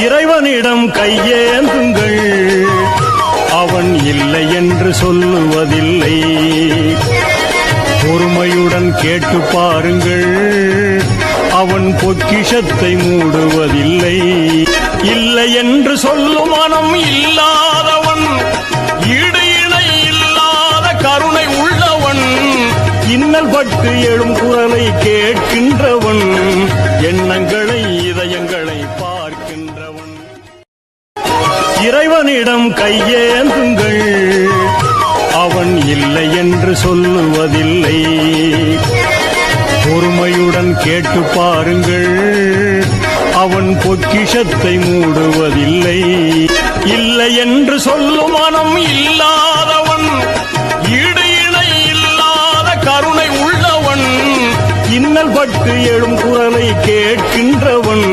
இறைவனிடம் கையேந்துங்கள், அவன் இல்லை என்று சொல்லுவதில்லை. பொறுமையுடன் கேட்டு பாருங்கள், அவன் பொக்கிஷத்தை மூடுவதில்லை. இல்லை என்று சொல்லும் மனம் இல்லாதவன், ஈடு இணை இல்லாத கருணை உள்ளவன், இன்னல் பட்டு எழும் குரலை கேட்கின்றவன், எண்ணங்களை இதயங்களை பார்க்கின்றவன். இறைவனிடம் கையேந்துங்கள், அவன் இல்லை என்று சொல்லுவதில்லை. பொறுமையுடன் கேட்டு பாருங்கள், அவன் பொக்கிஷத்தை மூடுவதில்லை. இல்லை என்று சொல்லும் மனம் இல்லாதவன், ஈடு இணை இல்லாத கருணை உள்ளவன், இன்னல் பட்டு எழும் குரலை கேட்கின்றவன்,